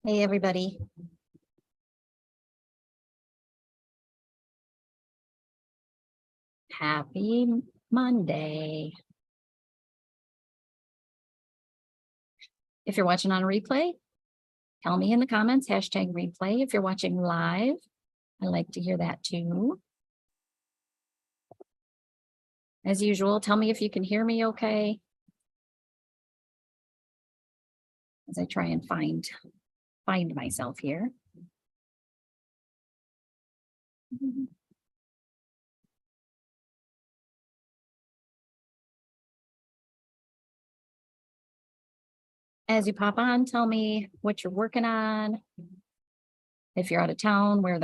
Hey, everybody. Happy Monday. If you're watching on a replay, tell me in the comments, hashtag replay. If you're watching live, I like to hear that too. As usual, tell me if you can hear me okay. As I try and find myself here. As you pop on, tell me what you're working on. If you're out of town, what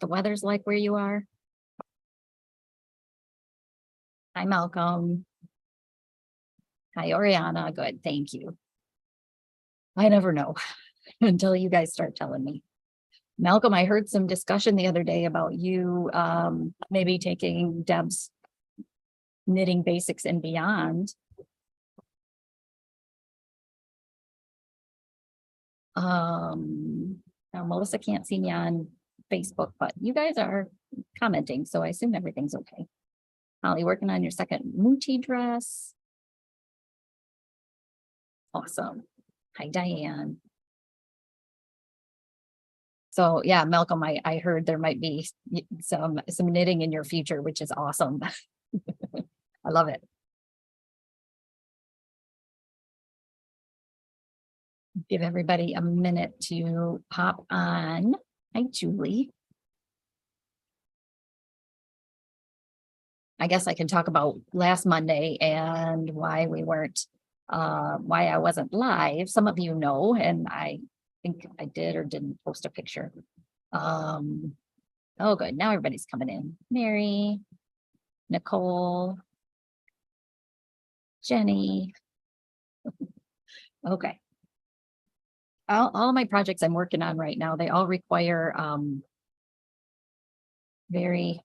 the weather's like where you are. Hi, Malcolm. Hi, Oriana. Good, thank you. I never know until you guys start telling me. Malcolm, I heard some discussion the other day about you maybe taking Deb's knitting basics and beyond. Now Melissa can't see me on Facebook, but you guys are commenting, so I assume everything's okay. Holly, working on your second Muti dress. Awesome. Hi, Diane. So yeah, Malcolm, I heard there might be some knitting in your future, which is awesome. I love it. Give everybody a minute to pop on. Hi, Julie. I guess I can talk about last Monday and why we weren't, why I wasn't live. Some of you know, and I think I did or didn't post a picture. Oh, good. Now everybody's coming in. Mary, Nicole, Jenny. Okay. All of my projects I'm working on right now, they all require very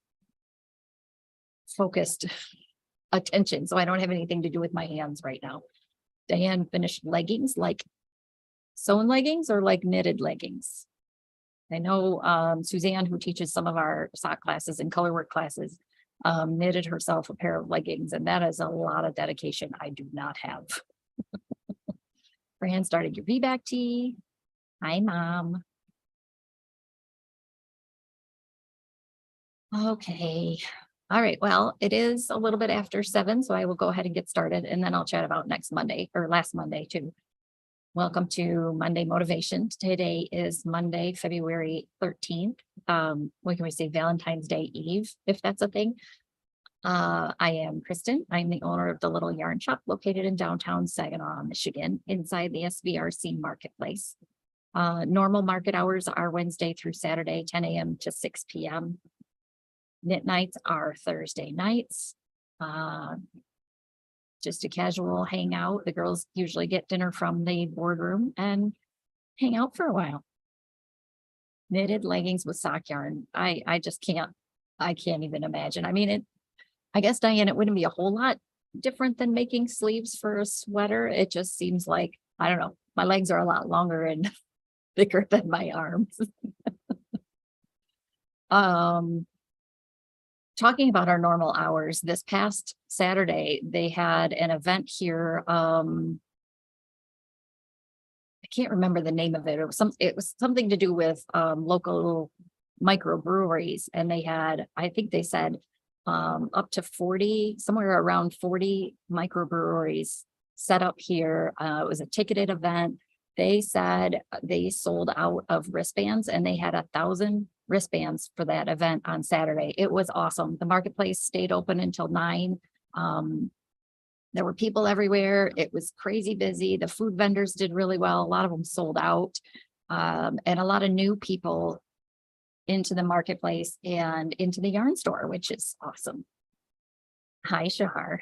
focused attention. So I don't have anything to do with my hands right now. Diane finished leggings, like sewn leggings or like knitted leggings. I know Suzanne, who teaches some of our sock classes and color work classes, knitted herself a pair of leggings, and that is a lot of dedication I do not have. Fran started your VBAC tee. Hi, Mom. Okay. All right. Well, it is a little bit after 7, so I will go ahead and get started, and then I'll chat about next Monday or last Monday too. Welcome to Monday Motivation. Today is Monday, February 13th. What can we say? Valentine's Day Eve, if that's a thing. I am Kristen. I'm the owner of the Little Yarn Shop located in downtown Saginaw, Michigan, inside the SVRC Marketplace. Normal market hours are Wednesday through Saturday, 10 a.m. to 6 p.m. Knit nights are Thursday nights. Just a casual hangout. The girls usually get dinner from the boardroom and hang out for a while. Knitted leggings with sock yarn. I just can't even imagine. I mean, I guess, Diane, it wouldn't be a whole lot different than making sleeves for a sweater. It just seems like, I don't know, my legs are a lot longer and thicker than my arms. Talking about our normal hours, this past Saturday, they had an event here. I can't remember the name of it. It was something to do with local microbreweries, and they had, I think they said up to 40, somewhere around 40 microbreweries set up here. It was a ticketed event. They said they sold out of wristbands, and they had 1,000 wristbands for that event on Saturday. It was awesome. The marketplace stayed open until 9. There were people everywhere. It was crazy busy. The food vendors did really well. A lot of them sold out, and a lot of new people into the marketplace and into the yarn store, which is awesome. Hi, Shahar.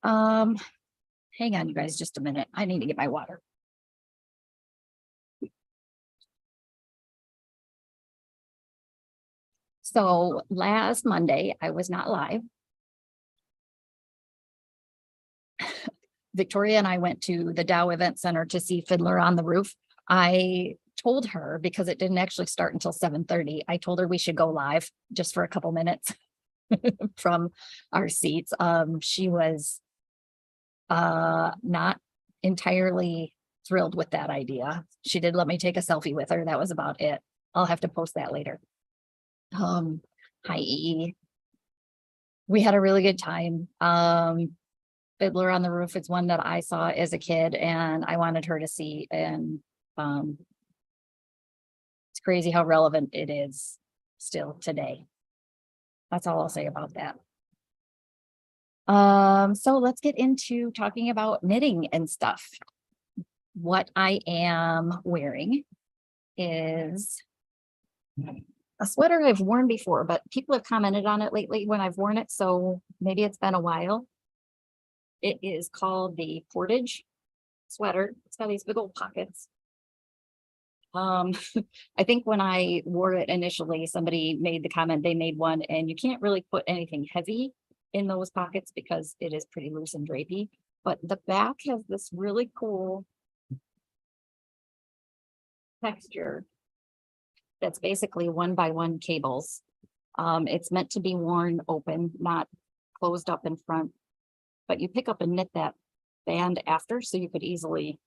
Hang on, you guys, just a minute. I need to get my water. So last Monday, I was not live. Victoria and I went to the Dow Event Center to see Fiddler on the Roof. I told her, because it didn't actually start until 7:30, I told her we should go live just for a couple minutes from our seats. She was not entirely thrilled with that idea. She did let me take a selfie with her. That was about it. I'll have to post that later. Hi, E. We had a really good time. Fiddler on the Roof is one that I saw as a kid and I wanted her to see, and it's crazy how relevant it is still today. That's all I'll say about that. So let's get into talking about knitting and stuff. What I am wearing is a sweater I've worn before, but people have commented on it lately when I've worn it, so maybe it's been a while. It is called the Portage sweater. It's got these big old pockets. I think when I wore it initially, somebody made the comment, they made one, and you can't really put anything heavy in those pockets because it is pretty loose and drapey. But the back has this really cool texture that's basically 1x1 cables. It's meant to be worn open, not closed up in front, but you pick up and knit that band after, so you could easily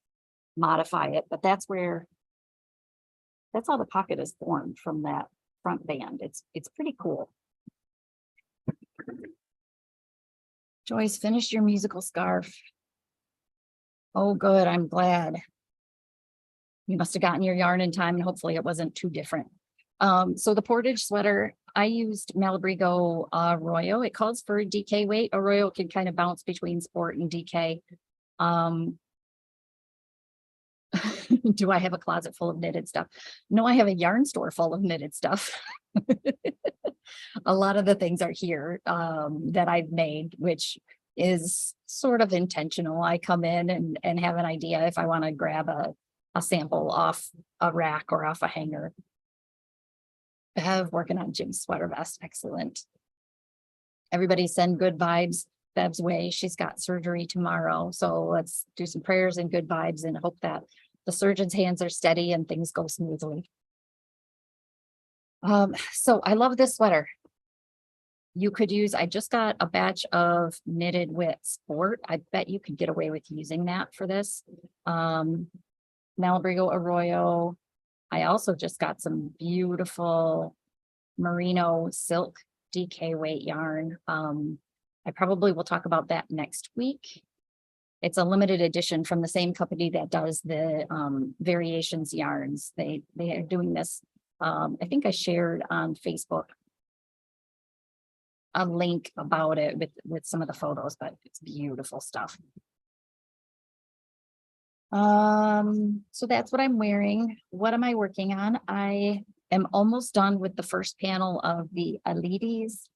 modify it. But that's how the pocket is formed, from that front band. It's pretty cool. Joyce, finished your musical scarf. Oh, good. I'm glad. You must have gotten your yarn in time, and hopefully it wasn't too different. So the Portage sweater, I used Malabrigo Arroyo. It calls for DK weight. Arroyo can kind of bounce between sport and DK. Do I have a closet full of knitted stuff? No, I have a yarn store full of knitted stuff. A lot of the things are here that I've made, which is sort of intentional. I come in and have an idea if I want to grab a sample off a rack or off a hanger. I have working on Jim's sweater vest. Excellent. Everybody send good vibes Bev's way. She's got surgery tomorrow. So let's do some prayers and good vibes and hope that the surgeon's hands are steady and things go smoothly. So I love this sweater. You could use, I just got a batch of knitted with sport. I bet you could get away with using that for this. Malabrigo Arroyo. I also just got some beautiful merino silk DK weight yarn. I probably will talk about that next week. It's a limited edition from the same company that does the variations yarns. They are doing this. I think I shared on Facebook a link about it with some of the photos, but it's beautiful stuff. So that's what I'm wearing. What am I working on? I am almost done with the first panel of the LYS.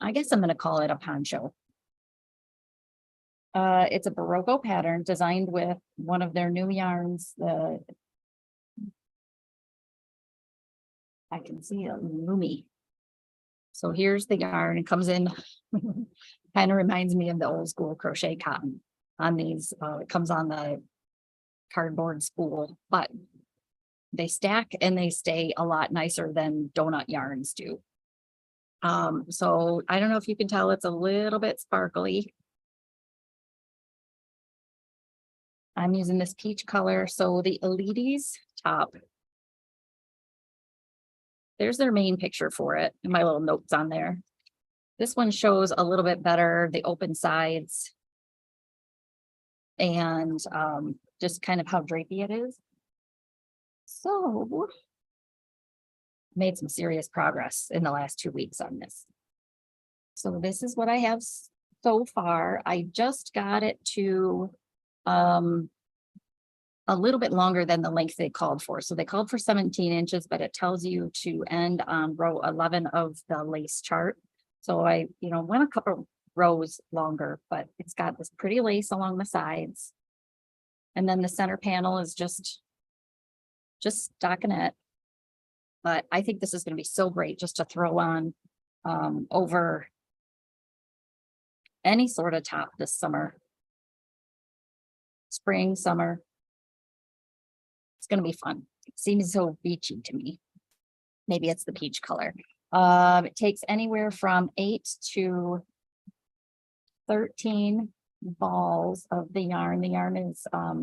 I guess I'm going to call it a poncho. It's a Barocco pattern designed with one of their new yarns. I can see a Lumi. So here's the yarn. It comes in, kind of reminds me of the old school crochet cotton on these. It comes on the cardboard spool, but they stack and they stay a lot nicer than donut yarns do. So I don't know if you can tell, it's a little bit sparkly. I'm using this peach color. So the LYS top, there's their main picture for it and my little notes on there. This one shows a little bit better the open sides and just kind of how drapey it is. So made some serious progress in the last 2 weeks on this. So this is what I have so far. I just got it to a little bit longer than the length they called for. So they called for 17 inches, but it tells you to end on row 11 of the lace chart. So I, went a couple rows longer, but it's got this pretty lace along the sides. And then the center panel is just stockinette. But I think this is going to be so great just to throw on over any sort of top this summer. Spring, summer. It's going to be fun. It seems so beachy to me. Maybe it's the peach color. It takes anywhere from 8 to 13 balls of the yarn. The yarn is, I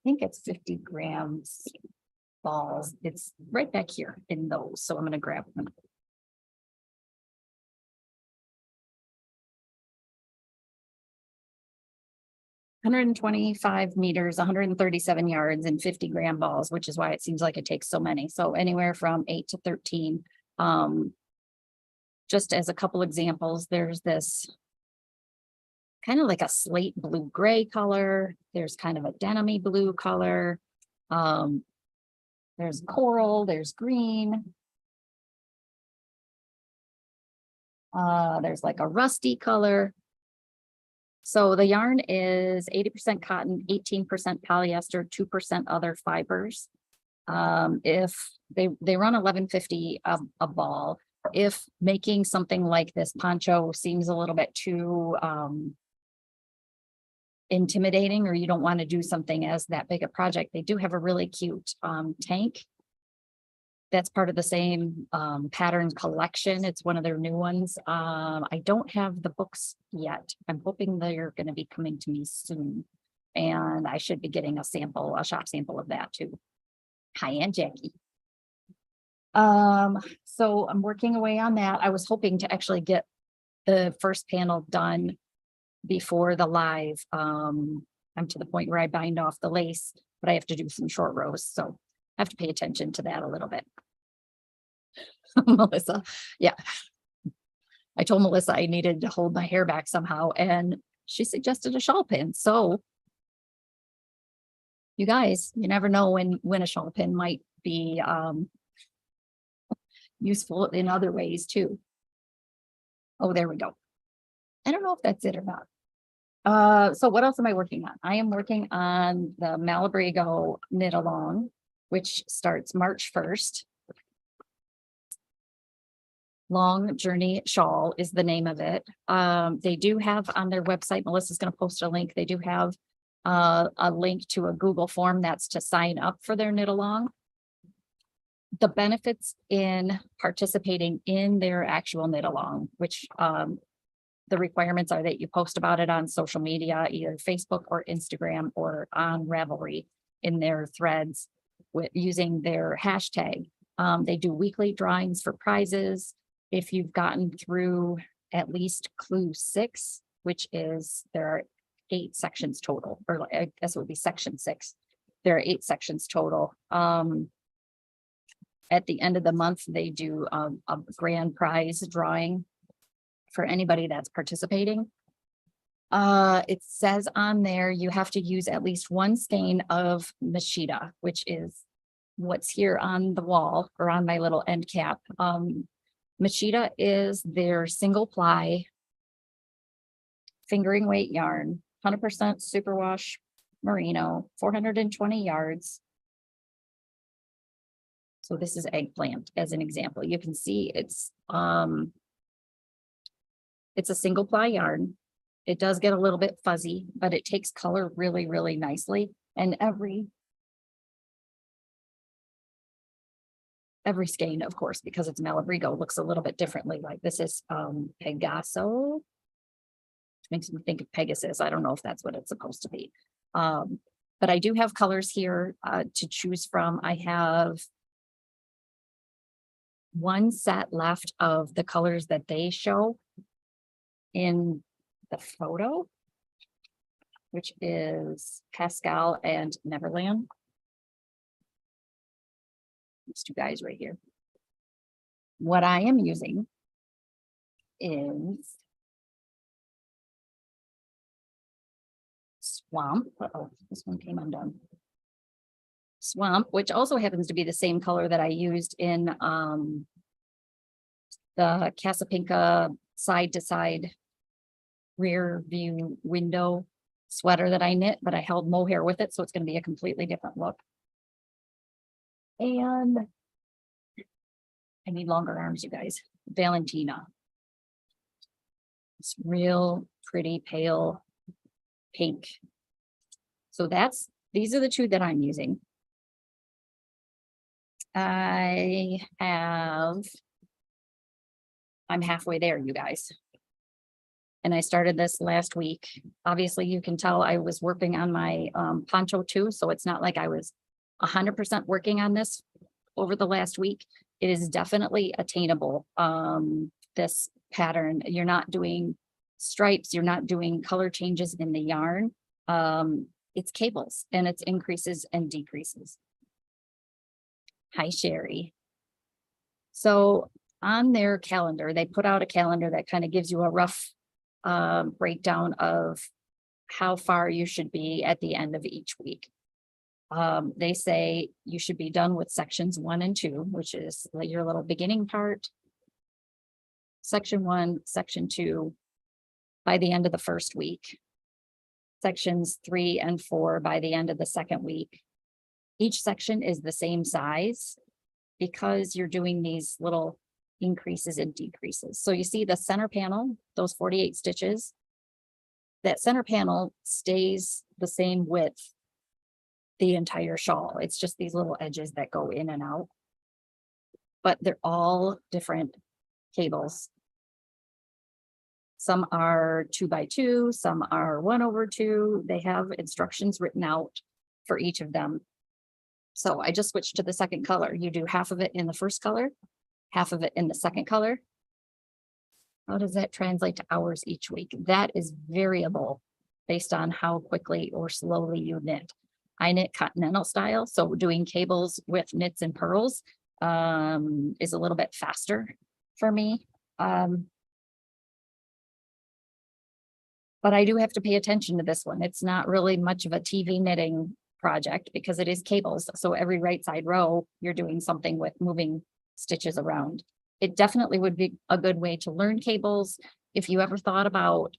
think it's 50 grams balls. It's right back here in those. So I'm going to grab them. 125 meters, 137 yards and 50-gram balls, which is why it seems like it takes so many. So anywhere from 8 to 13. Just as a couple examples, there's this kind of like a slate blue gray color. There's kind of a denim-y blue color. There's coral, there's green. There's like a rusty color. So the yarn is 80% cotton, 18% polyester, 2% other fibers. If they run $11.50 a ball. If making something like this poncho seems a little bit too intimidating, or you don't want to do something as that big a project, they do have a really cute tank. That's part of the same pattern collection. It's one of their new ones. I don't have the books yet. I'm hoping they're going to be coming to me soon. And I should be getting a sample, a shop sample of that too. Hi, Aunt Jackie. So I'm working away on that. I was hoping to actually get the first panel done before the live. I'm to the point where I bind off the lace, but I have to do some short rows. So I have to pay attention to that a little bit. Melissa, yeah. I told Melissa I needed to hold my hair back somehow, and she suggested a shawl pin. So you guys, you never know when a shawl pin might be useful in other ways too. Oh, there we go. I don't know if that's it or not. So what else am I working on? I am working on the Malabrigo knit along, which starts March 1st. Long Journey Shawl is the name of it. They do have on their website, Melissa's going to post a link. They do have a link to a Google form that's to sign up for their knit along. The benefits in participating in their actual knit along, which the requirements are that you post about it on social media, either Facebook or Instagram or on Ravelry in their threads with using their hashtag. They do weekly drawings for prizes. If you've gotten through at least clue 6, which is there are 8 sections total, or I guess it would be section 6. There are 8 sections total. At the end of the month, they do a grand prize drawing for anybody that's participating. It says on there you have to use at least 1 skein of Machida, which is what's here on the wall or on my little end cap. Machida is their single ply fingering weight yarn, 100% superwash merino, 420 yards. So this is eggplant as an example. You can see it's a single ply yarn. It does get a little bit fuzzy, but it takes color really, really nicely. And every skein, of course, because it's Malabrigo, looks a little bit differently. Like this is Pegaso, which makes me think of Pegasus. I don't know if that's what it's supposed to be. But I do have colors here to choose from. I have 1 set left of the colors that they show in the photo, which is Pascal and Neverland. These 2 guys right here. What I am using is Swamp. Uh-oh, this one came undone. Swamp, which also happens to be the same color that I used in the Casapinka side to side rear view window sweater that I knit, but I held mohair with it, so it's going to be a completely different look. And I need longer arms, you guys. Valentina. It's real pretty pale pink. So these are the two that I'm using. I'm halfway there, you guys. And I started this last week. Obviously, you can tell I was working on my poncho too, so it's not like I was 100% working on this over the last week. It is definitely attainable. This pattern, you're not doing stripes, you're not doing color changes in the yarn. It's cables and it's increases and decreases. Hi, Sherry. So on their calendar, they put out a calendar that kind of gives you a rough breakdown of how far you should be at the end of each week. They say you should be done with sections 1 and 2, which is like your little beginning part. Section 1, section 2, by the end of the first week. Sections 3 and 4 by the end of the second week. Each section is the same size because you're doing these little increases and decreases. So you see the center panel, those 48 stitches, that center panel stays the same width the entire shawl. It's just these little edges that go in and out, but they're all different cables. Some are 2x2, some are 1/2. They have instructions written out for each of them. So I just switched to the second color. You do half of it in the first color, half of it in the second color. How does that translate to hours each week? That is variable based on how quickly or slowly you knit. I knit continental style, so doing cables with knits and purls is a little bit faster for me. But I do have to pay attention to this one. It's not really much of a TV knitting project because it is cables. So every right side row, you're doing something with moving stitches around. It definitely would be a good way to learn cables. If you ever thought about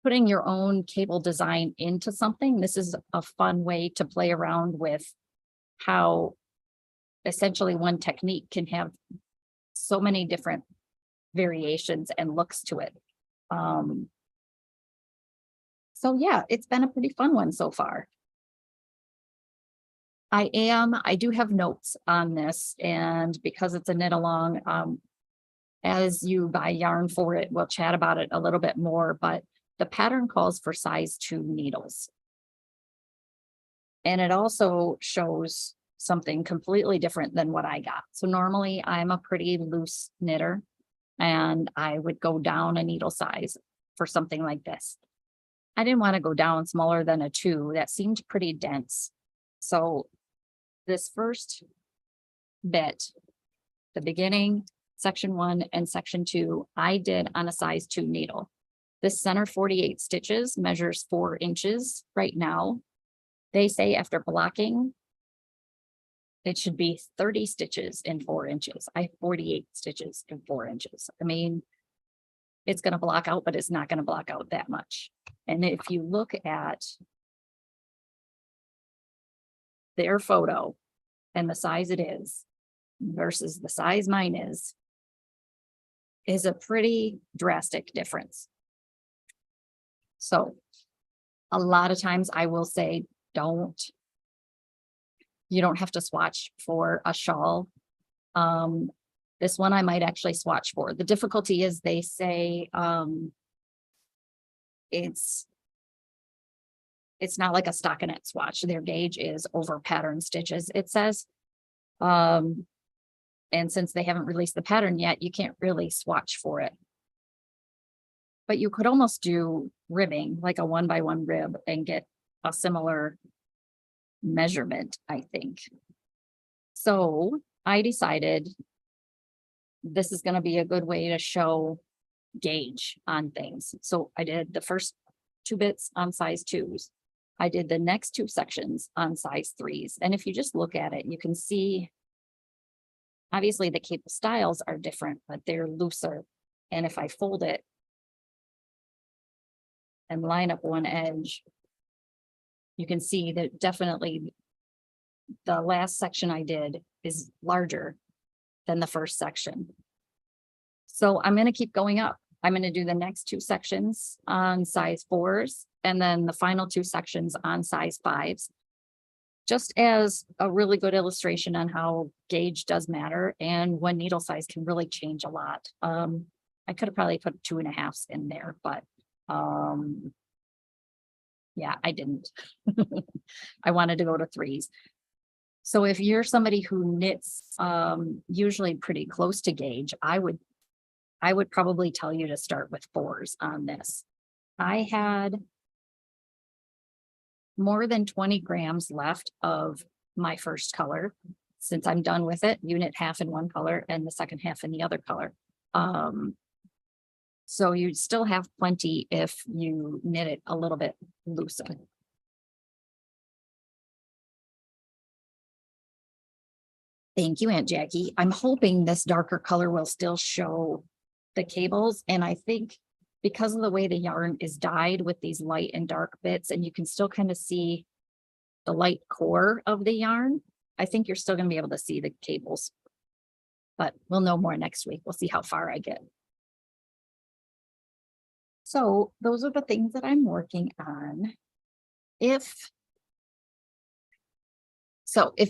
putting your own cable design into something, this is a fun way to play around with how essentially one technique can have so many different variations and looks to it. So yeah, it's been a pretty fun one so far. I do have notes on this, and because it's a knit along, as you buy yarn for it, we'll chat about it a little bit more, but the pattern calls for size 2 needles. And it also shows something completely different than what I got. So normally I'm a pretty loose knitter and I would go down a needle size for something like this. I didn't want to go down smaller than a 2. That seemed pretty dense. So this first bit, the beginning, section 1 and section 2, I did on a size 2 needle. This center 48 stitches measures 4 inches right now. They say after blocking, it should be 30 stitches in 4 inches. I have 48 stitches in 4 inches. I mean, it's going to block out, but it's not going to block out that much. And if you look at their photo and the size it is versus the size mine is a pretty drastic difference. So a lot of times I will say, you don't have to swatch for a shawl. This one I might actually swatch for. The difficulty is they say it's not like a stockinette swatch. Their gauge is over pattern stitches, it says. And since they haven't released the pattern yet, you can't really swatch for it. But you could almost do ribbing, like a 1x1 rib, and get a similar measurement, I think. So I decided this is going to be a good way to show gauge on things. So I did the first 2 bits on size 2s. I did the next 2 sections on size 3s. And if you just look at it, you can see, obviously the cable styles are different, but they're looser. And if I fold it and line up one edge, you can see that definitely the last section I did is larger than the first section. So I'm going to keep going up. I'm going to do the next 2 sections on size 4s and then the final two sections on size 5s. Just as a really good illustration on how gauge does matter and when needle size can really change a lot. I could have probably put 2.5s in there, but yeah, I didn't. I wanted to go to 3s. So if you're somebody who knits usually pretty close to gauge, I would probably tell you to start with 4s on this. I had more than 20 grams left of my first color. Since I'm done with it, you knit half in one color and the second half in the other color. So you still have plenty if you knit it a little bit looser. Thank you, Aunt Jackie. I'm hoping this darker color will still show the cables. And I think because of the way the yarn is dyed with these light and dark bits, and you can still kind of see the light core of the yarn, I think you're still going to be able to see the cables. But we'll know more next week. We'll see how far I get. So those are the things that I'm working on. If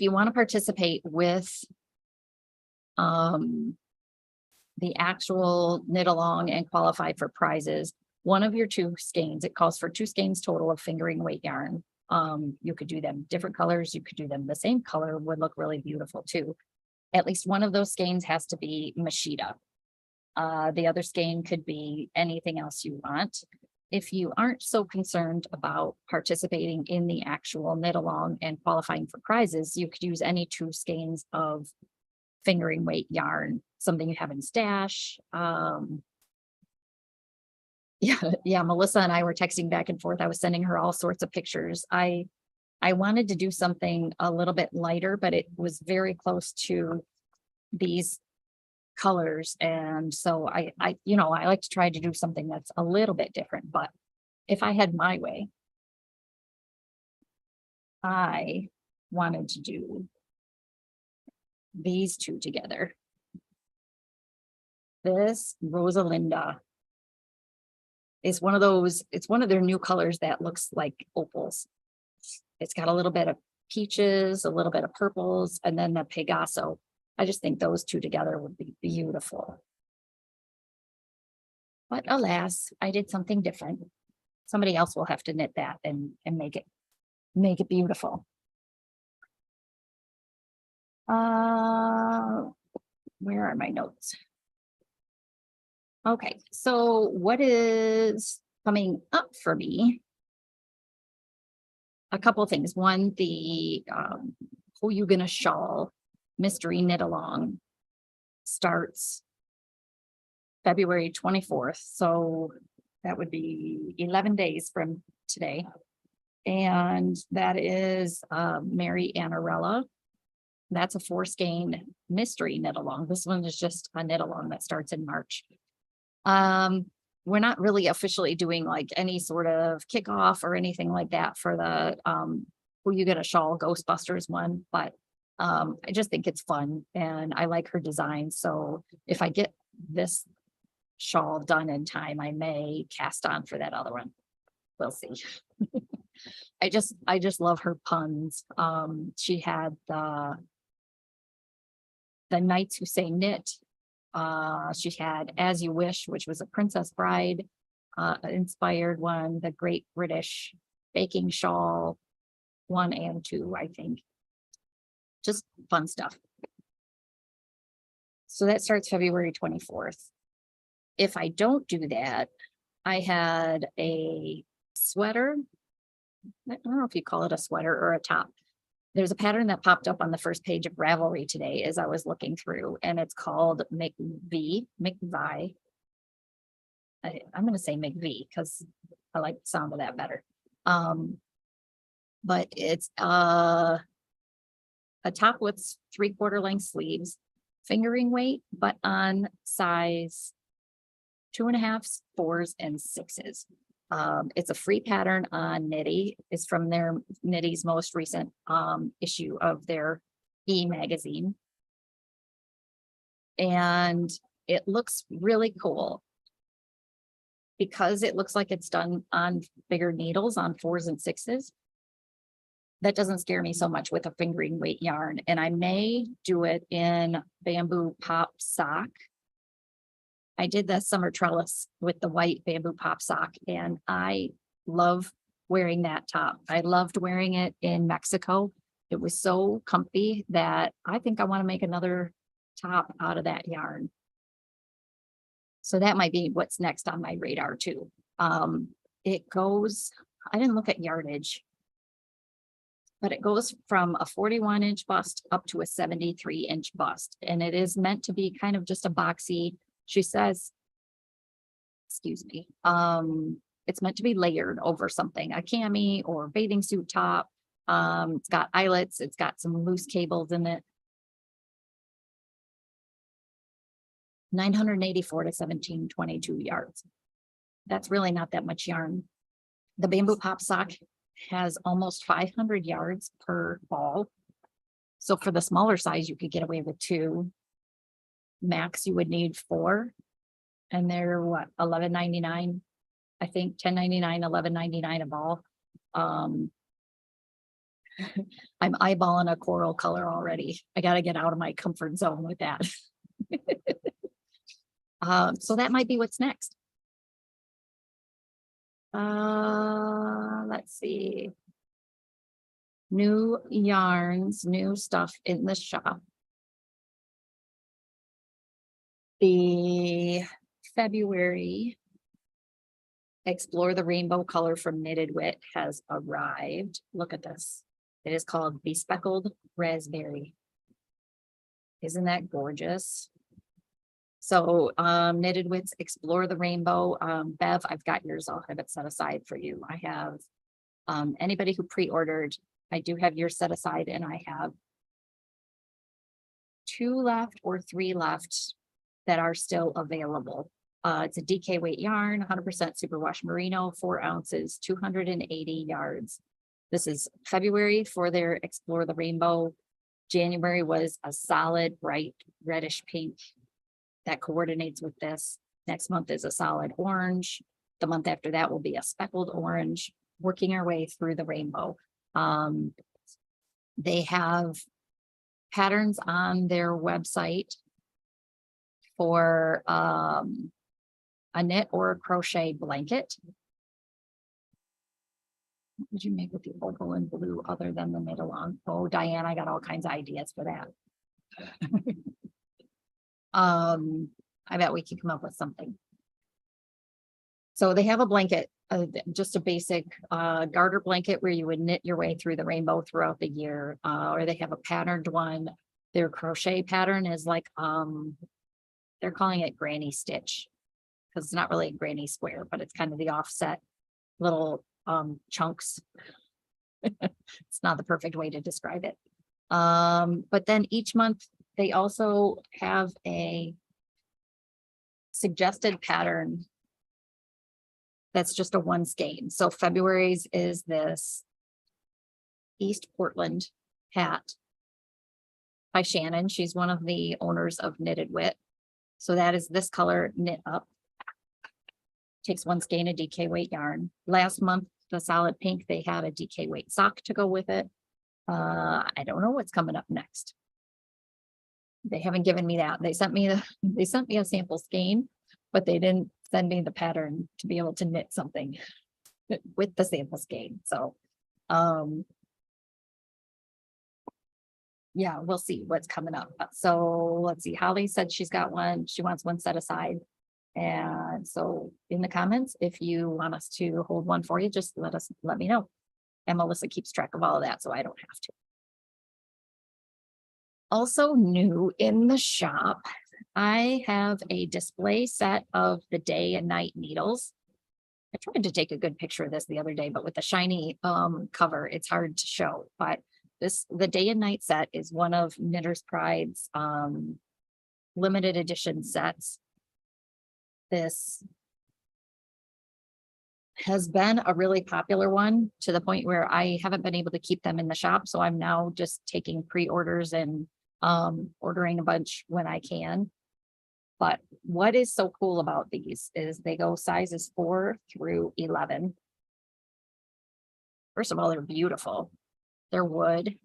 you want to participate with the actual knit along and qualify for prizes, one of your 2 skeins, it calls for 2 skeins total of fingering weight yarn. You could do them different colors, you could do them the same color, would look really beautiful too. At least one of those skeins has to be Mashita. The other skein could be anything else you want. If you aren't so concerned about participating in the actual knit along and qualifying for prizes, you could use any 2 skeins of fingering weight yarn, something you have in stash. Yeah, Melissa and I were texting back and forth. I was sending her all sorts of pictures. I wanted to do something a little bit lighter, but it was very close to these colors. And so I like to try to do something that's a little bit different, but if I had my way, I wanted to do these 2 together. This Rosalinda is one of those, it's one of their new colors that looks like opals. It's got a little bit of peaches, a little bit of purples, and then the Pegaso. I just think those 2 together would be beautiful. But alas, I did something different. Somebody else will have to knit that and make it beautiful. Where are my notes? Okay, so what is coming up for me? A couple of things. One, the Who You Gonna Shawl mystery knit along starts February 24th. So that would be 11 days from today. And that is Mary Annarella. That's a 4 skein mystery knit along. This one is just a knit along that starts in March. We're not really officially doing like any sort of kickoff or anything like that for the Who You Get a Shawl Ghostbusters one, but I just think it's fun and I like her design. So if I get this shawl done in time, I may cast on for that other one. We'll see. I just love her puns. She had the Knights Who Say Knit. She had As You Wish, which was a Princess Bride inspired one, the Great British Baking Shawl 1 and 2, I think. Just fun stuff. So that starts February 24th. If I don't do that, I had a sweater. I don't know if you call it a sweater or a top. There's a pattern that popped up on the first page of Ravelry today as I was looking through, and it's called McVie. I'm going to say McVie because I like the sound of that better. But it's a top with 3/4 length sleeves, fingering weight, but on size 2.5s, 4s, and 6s. It's a free pattern on Knitty. It's from their Knitty's most recent issue of their e-magazine. And it looks really cool. because it looks like it's done on bigger needles on 4s and 6s. That doesn't scare me so much with a fingering weight yarn. And I may do it in bamboo pop sock. I did the summer trellis with the white bamboo pop sock, and I love wearing that top. I loved wearing it in Mexico. It was so comfy that I think I want to make another top out of that yarn. So that might be what's next on my radar too. It goes, I didn't look at yardage, but it goes from a 41-inch bust up to a 73-inch bust. And it is meant to be kind of just a boxy, she says, excuse me, it's meant to be layered over something, a cami or bathing suit top. It's got eyelets, it's got some loose cables in it. 984 to 1722 yards. That's really not that much yarn. The bamboo pop sock has almost 500 yards per ball. So for the smaller size, you could get away with 2. Max, you would need 4. And they're what, $11.99? I think $10.99, $11.99 a ball. I'm eyeballing a coral color already. I got to get out of my comfort zone with that. So that might be what's next. Let's see. New yarns, new stuff in the shop. The February Explore the Rainbow color from Knitted Wit has arrived. Look at this. It is called Bespeckled Raspberry. Isn't that gorgeous? So Knitted Wits Explore the Rainbow. Bev, I've got yours. I'll have it set aside for you. I have anybody who pre-ordered, I do have yours set aside, and I have 2 left or 3 left that are still available. It's a DK weight yarn, 100% superwash merino, 4 ounces, 280 yards. This is February for their Explore the Rainbow. January was a solid bright reddish pink that coordinates with this. Next month is a solid orange. The month after that will be a speckled orange, working our way through the rainbow. They have patterns on their website for a knit or a crochet blanket. What would you make with the opal and blue other than the knit along? Oh, Diane, I got all kinds of ideas for that. I bet we could come up with something. So they have a blanket, just a basic garter blanket where you would knit your way through the rainbow throughout the year, or they have a patterned one. Their crochet pattern is like, they're calling it granny stitch, because it's not really a granny square, but it's kind of the offset little chunks. It's not the perfect way to describe it. But then each month they also have a suggested pattern that's just a 1 skein. So February's is this East Portland hat by Shannon. She's one of the owners of Knitted Wit. So that is this color knit up. Takes 1 skein of DK weight yarn. Last month, the solid pink, they had a DK weight sock to go with it. I don't know what's coming up next. They haven't given me that. They sent me a sample skein, but they didn't send me the pattern to be able to knit something with the sample skein. So yeah, we'll see what's coming up. So let's see. Holly said she's got one. She wants one set aside. And so in the comments, if you want us to hold one for you, just let me know. And Melissa keeps track of all of that, so I don't have to. Also new in the shop, I have a display set of the day and night needles. I tried to take a good picture of this the other day, but with the shiny cover, it's hard to show. But the day and night set is one of Knitter's Pride's limited edition sets. This has been a really popular one to the point where I haven't been able to keep them in the shop. So I'm now just taking pre-orders and ordering a bunch when I can. But what is so cool about these is they go sizes 4 through 11. First of all, they're beautiful. They're wood.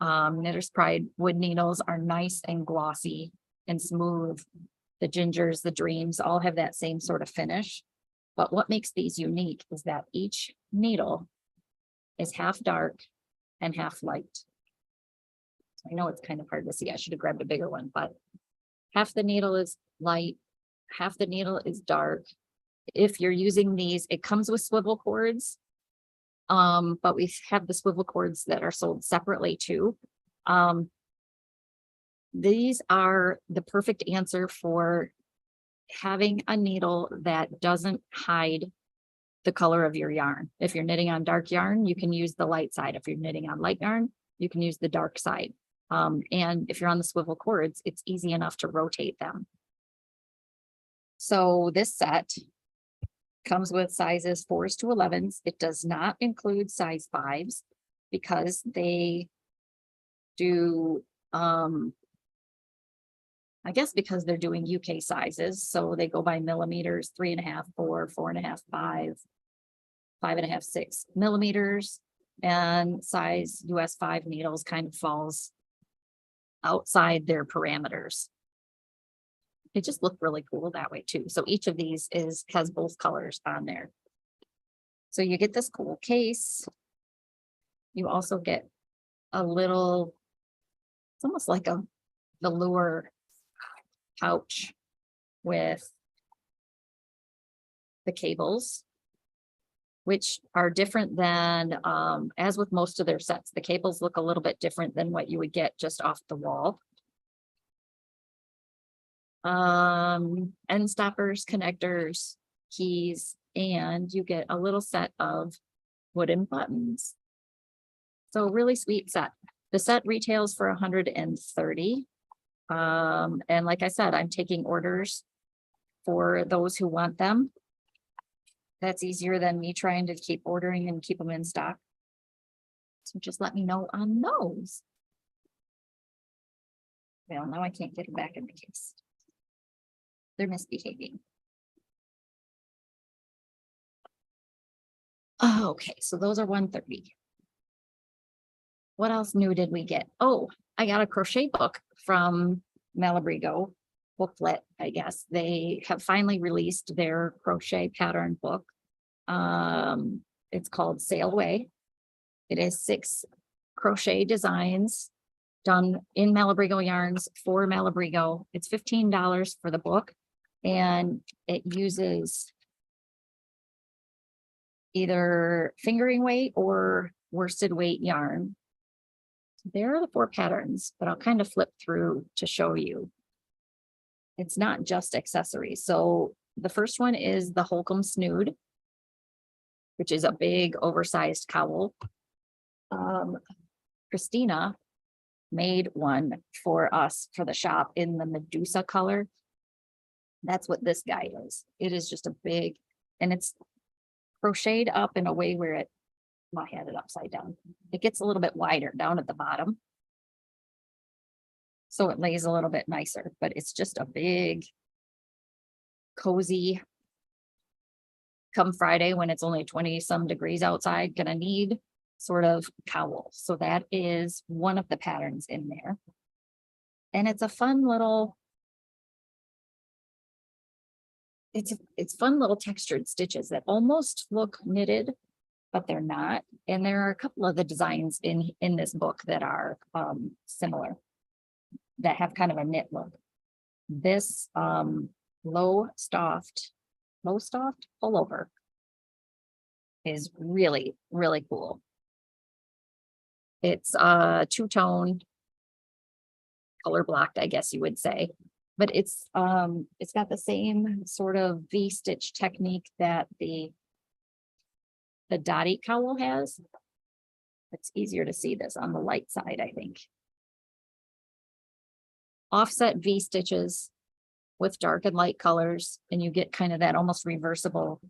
Knitter's Pride wood needles are nice and glossy and smooth. The gingers, the dreams all have that same sort of finish. But what makes these unique is that each needle is half dark and half light. So I know it's kind of hard to see. I should have grabbed a bigger one, but half the needle is light, half the needle is dark. If you're using these, it comes with swivel cords. But we have the swivel cords that are sold separately too. These are the perfect answer for having a needle that doesn't hide the color of your yarn. If you're knitting on dark yarn, you can use the light side. If you're knitting on light yarn, you can use the dark side. And if you're on the swivel cords, it's easy enough to rotate them. So this set comes with sizes 4s to 11s. It does not include size 5s because they do, I guess because they're doing UK sizes. So they go by millimeters, 3.5, 4, 4.5, 5, 5.5, 6 millimeters. And size US 5 needles kind of falls outside their parameters. They just look really cool that way too. So each of these has both colors on there. So you get this cool case. You also get a little, it's almost like a velour pouch with the cables, which are different than, as with most of their sets, the cables look a little bit different than what you would get just off the wall. End stoppers, connectors, keys, and you get a little set of wooden buttons. So really sweet set. The set retails for $130. And like I said, I'm taking orders for those who want them. That's easier than me trying to keep ordering and keep them in stock. So just let me know on those. Well, now I can't get them back in the case. They're misbehaving. Oh, okay, so those are $130. What else new did we get? Oh, I got a crochet book from Malabrigo booklet, I guess. They have finally released their crochet pattern book. It's called Sail Away. It is 6 crochet designs done in Malabrigo yarns for Malabrigo. It's $15 for the book, and it uses either fingering weight or worsted weight yarn. There are the 4 patterns, but I'll kind of flip through to show you. It's not just accessories. So the first one is the Holcomb Snood, which is a big oversized cowl. Christina made one for us for the shop in the Medusa color. That's what this guy is. It is just a big, and it's crocheted up in a way where it, I had it upside down. It gets a little bit wider down at the bottom. So it lays a little bit nicer, but it's just a big, cozy, come Friday when it's only 20 some degrees outside, gonna need sort of cowl. So that is one of the patterns in there. And it's a fun little, it's fun little textured stitches that almost look knitted, but they're not. And there are a couple of the designs in this book that are similar, that have kind of a knit look. This low soft pullover is really, really cool. It's two-tone, color blocked, I guess you would say, but it's got the same sort of V-stitch technique that the dotty cowl has. It's easier to see this on the light side, I think. Offset V stitches with dark and light colors, and you get kind of that almost reversible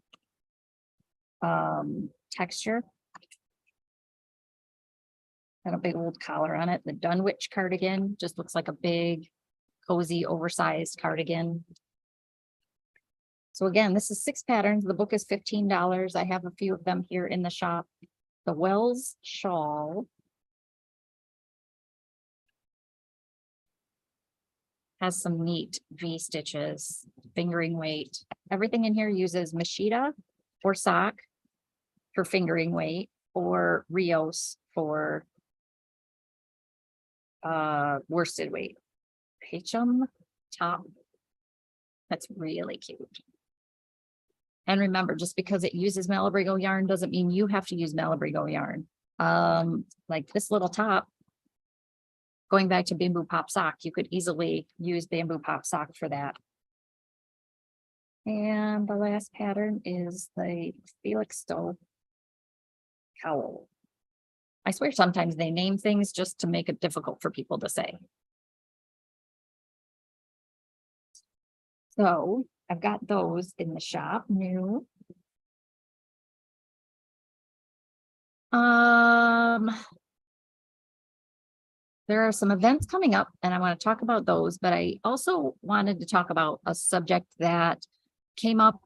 texture. Got a big old collar on it. The Dunwich cardigan just looks like a big, cozy, oversized cardigan. So again, this is 6 patterns. The book is $15. I have a few of them here in the shop. The Wells shawl has some neat V stitches, fingering weight. Everything in here uses Machida or sock for fingering weight, or Rios for worsted weight. Pacham top. That's really cute. And remember, just because it uses Malabrigo yarn doesn't mean you have to use Malabrigo yarn. Like this little top, going back to Bamboo Pop Sock, you could easily use Bamboo Pop Sock for that. And the last pattern is the Felixstowe cowl. I swear sometimes they name things just to make it difficult for people to say. So I've got those in the shop new. There are some events coming up and I want to talk about those, but I also wanted to talk about a subject that came up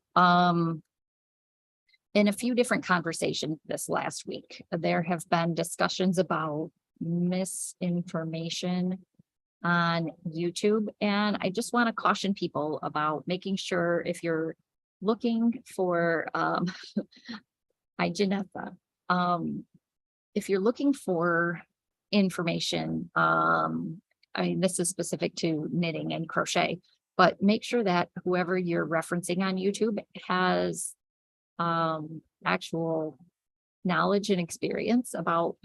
in a few different conversations this last week. There have been discussions about misinformation on YouTube, and I just want to caution people about making sure if you're looking for hi Janetha, if you're looking for information, I mean, this is specific to knitting and crochet, but make sure that whoever you're referencing on YouTube has actual knowledge and experience about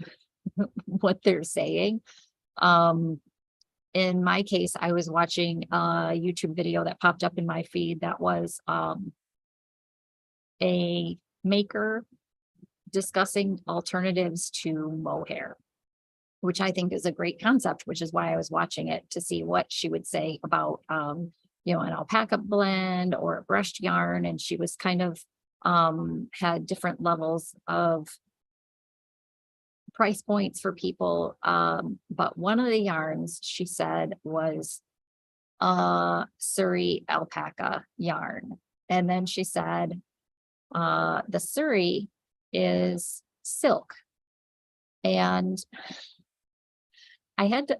what they're saying. In my case, I was watching a YouTube video that popped up in my feed that was a maker discussing alternatives to mohair, which I think is a great concept, which is why I was watching it to see what she would say about, you know, an alpaca blend or a brushed yarn. And she was kind of had different levels of price points for people. But one of the yarns she said was Surrey alpaca yarn. And then she said the Surrey is silk. And I had to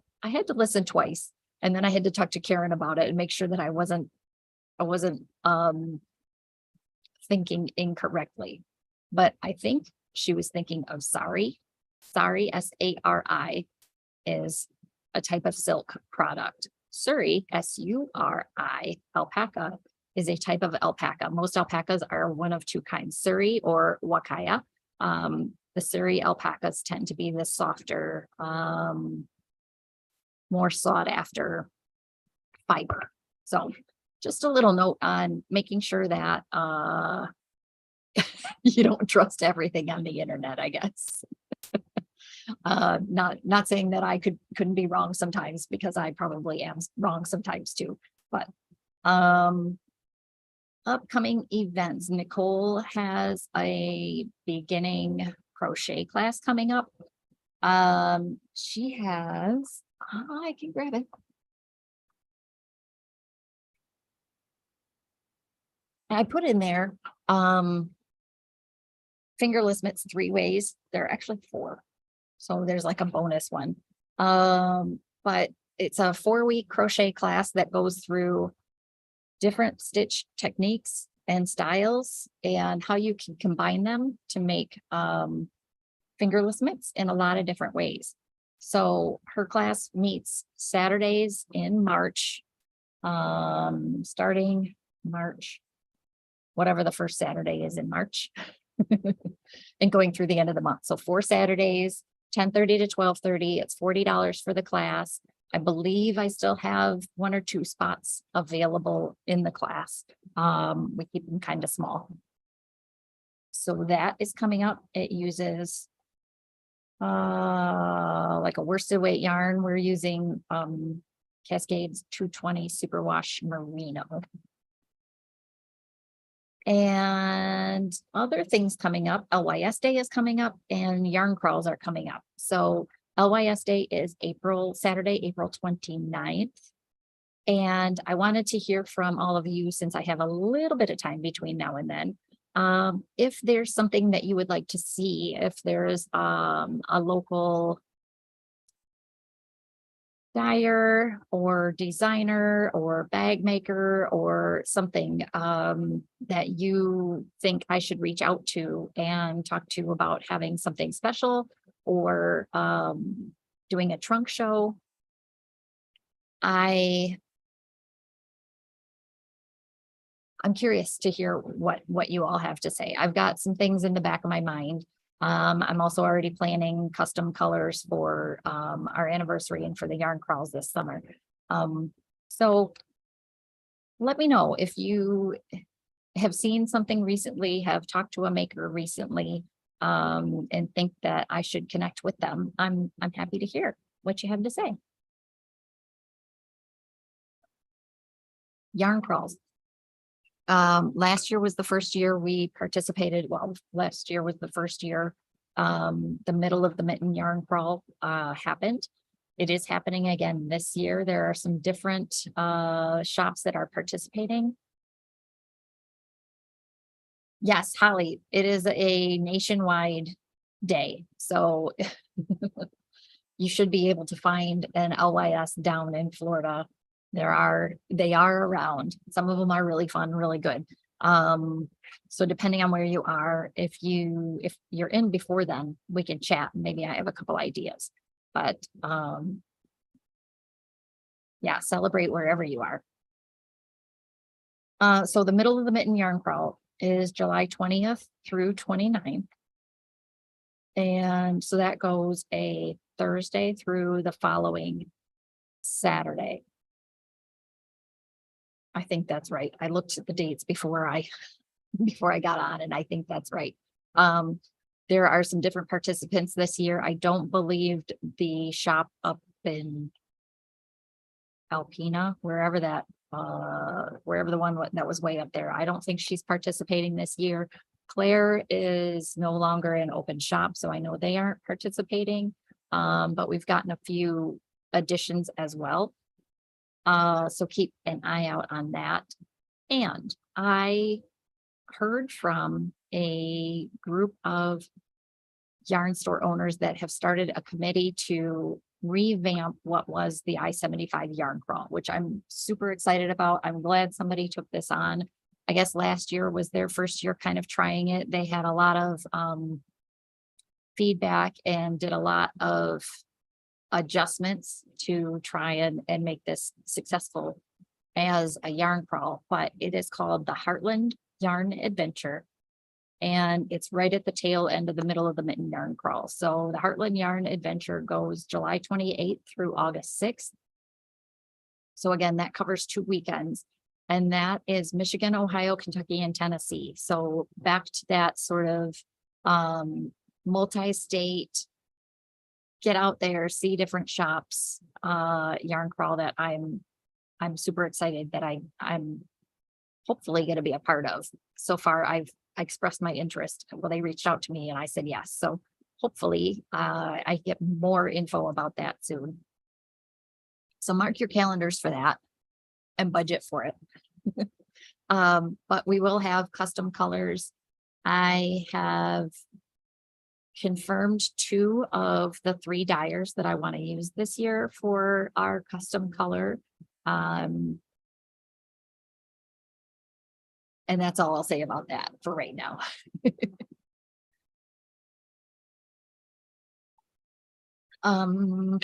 listen twice, and then I had to talk to Karen about it and make sure that I wasn't thinking incorrectly. But I think she was thinking of sari. Sari, S-A-R-I, is a type of silk product. Surrey, S-U-R-I, alpaca, is a type of alpaca. Most alpacas are one of two kinds, Surrey or Wakaya. The Surrey alpacas tend to be the softer, more sought after fiber. So just a little note on making sure that you don't trust everything on the internet, I guess. Not saying that I couldn't be wrong sometimes, because I probably am wrong sometimes too. But upcoming events, Nicole has a beginning crochet class coming up. She has, I can grab it. I put in there fingerless mitts 3 ways. There are actually 4. So there's like a bonus one. But it's a 4-week crochet class that goes through different stitch techniques and styles and how you can combine them to make fingerless mitts in a lot of different ways. So her class meets Saturdays in March, starting March, whatever the first Saturday is in March, and going through the end of the month. So 4 Saturdays, 10:30 to 12:30. It's $40 for the class. I believe I still have 1 or 2 spots available in the class. We keep them kind of small. So that is coming up. It uses like a worsted weight yarn. We're using Cascades 220 Superwash Merino. And other things coming up, LYS Day is coming up and yarn crawls are coming up. So LYS Day is Saturday, April 29th. And I wanted to hear from all of you, since I have a little bit of time between now and then. If there's something that you would like to see, if there's a local dyer or designer or bag maker or something that you think I should reach out to and talk to about having something special, or doing a trunk show. I'm curious to hear what you all have to say. I've got some things in the back of my mind. I'm also already planning custom colors for our anniversary and for the yarn crawls this summer. So let me know if you have seen something recently, have talked to a maker recently, and think that I should connect with them. I'm happy to hear what you have to say. Yarn crawls. Last year was the first year we participated. Well, last year was the first year the middle of the mitten yarn crawl happened. It is happening again this year. There are some different shops that are participating. Yes, Holly, it is a nationwide day. So you should be able to find an LYS down in Florida. They are around. Some of them are really fun, really good. So depending on where you are, if you're in before then, we can chat. Maybe I have a couple ideas, but yeah, celebrate wherever you are. So the middle of the mitten yarn crawl is July 20th through 29th. And so that goes a Thursday through the following Saturday. I think that's right. I looked at the dates before I got on, and I think that's right. There are some different participants this year. I don't believe the shop up in Alpena, wherever the one that was way up there. I don't think she's participating this year. Claire is no longer an open shop, so I know they aren't participating. But we've gotten a few additions as well. So keep an eye out on that. And I heard from a group of yarn store owners that have started a committee to revamp what was the I-75 yarn crawl, which I'm super excited about. I'm glad somebody took this on. I guess last year was their first year kind of trying it. They had a lot of feedback and did a lot of adjustments to try and make this successful as a yarn crawl, but it is called the Heartland Yarn Adventure. And it's right at the tail end of the middle of the mitten yarn crawl. So the Heartland Yarn Adventure goes July 28th through August 6th. So again, that covers 2 weekends. And that is Michigan, Ohio, Kentucky, and Tennessee. So back to that sort of multi-state, get out there, see different shops, yarn crawl that I'm super excited that I'm hopefully going to be a part of. So far, I expressed my interest. Well, they reached out to me and I said yes. So hopefully I get more info about that soon. So mark your calendars for that and budget for it. But we will have custom colors. I have confirmed 2 of the 3 dyers that I want to use this year for our custom color. And that's all I'll say about that for right now. Oh,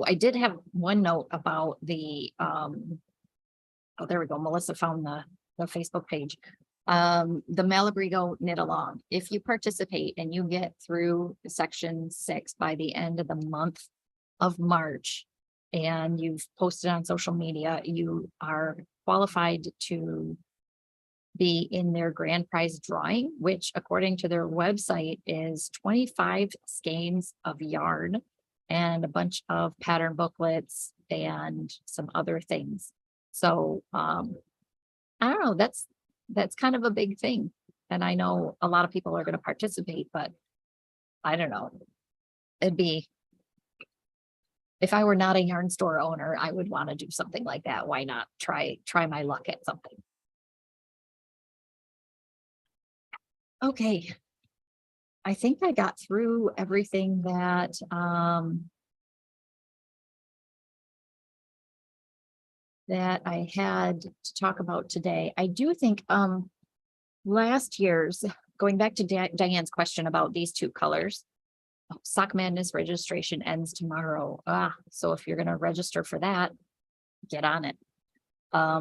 I did have one note about the, oh, there we go. Melissa found the Facebook page. The Malabrigo Knit Along. If you participate and you get through section 6 by the end of the month of March, and you've posted on social media, you are qualified to be in their grand prize drawing, which according to their website is 25 skeins of yarn and a bunch of pattern booklets and some other things. So I don't know, that's kind of a big thing. And I know a lot of people are going to participate, but I don't know. it'd be, if I were not a yarn store owner, I would want to do something like that. Why not try my luck at something? Okay. I think I got through everything that that I had to talk about today. I do think last year's, going back to Diane's question about these two colors, Sock Madness registration ends tomorrow. So if you're going to register for that, get on it. A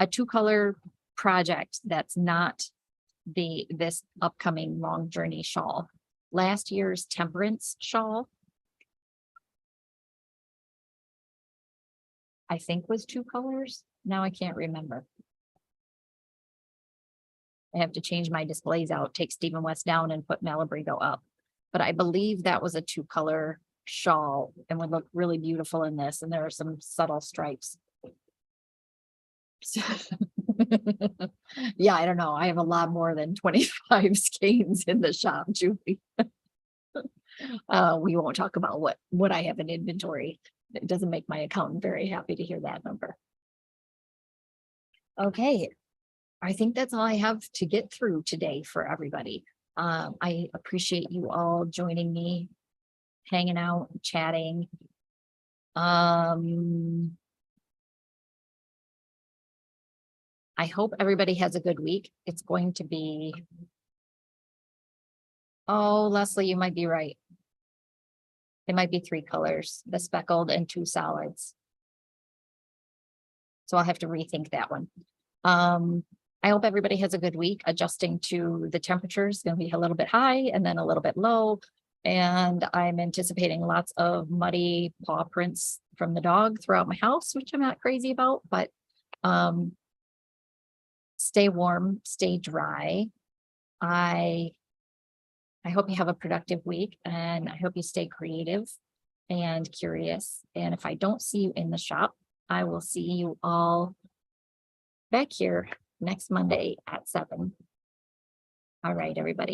2-color project that's not this upcoming Long Journey shawl. Last year's Temperance shawl, I think, was 2 colors. Now I can't remember. I have to change my displays out, take Stephen West down and put Malabrigo up. But I believe that was a 2-color shawl and would look really beautiful in this. And there are some subtle stripes. Yeah, I don't know. I have a lot more than 25 skeins in the shop, Julie. We won't talk about what I have in inventory. It doesn't make my accountant very happy to hear that number. Okay, I think that's all I have to get through today for everybody. I appreciate you all joining me, hanging out, chatting. I hope everybody has a good week. It's going to be, oh, Leslie, you might be right. It might be 3 colors, the speckled and 2 solids. So I'll have to rethink that one. I hope everybody has a good week. Adjusting to the temperatures, going to be a little bit high and then a little bit low. And I'm anticipating lots of muddy paw prints from the dog throughout my house, which I'm not crazy about, but stay warm, stay dry. I hope you have a productive week, and I hope you stay creative and curious. And if I don't see you in the shop, I will see you all back here next Monday at 7. All right, everybody.